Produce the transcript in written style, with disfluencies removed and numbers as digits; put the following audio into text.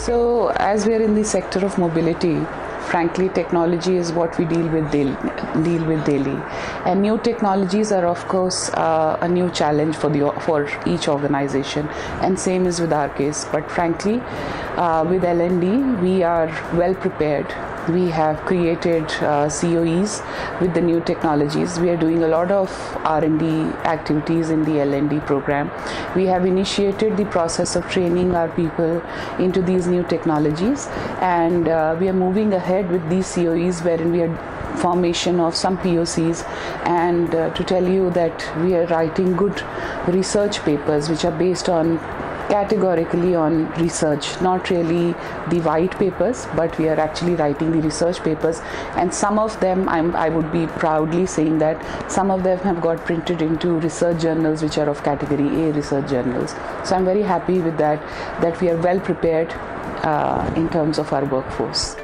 So, as we are in the sector of mobility, frankly, technology is what we deal with daily. And new technologies are, of course, a new challenge for each organization. And same is with our case. But frankly, with L&D, we are well prepared. We have created COEs with the new technologies. We are doing a lot of R&D activities in the L&D program. We have initiated the process of training our people into these new technologies, and we are moving ahead with these COEs wherein we are formation of some POCs, and to tell you that we are writing good research papers which are based on categorically on research, not really the white papers, but we are actually writing the research papers, and some of them I would be proudly saying that some of them have got printed into research journals which are of category A research journals. So I'm very happy with that we are well prepared in terms of our workforce.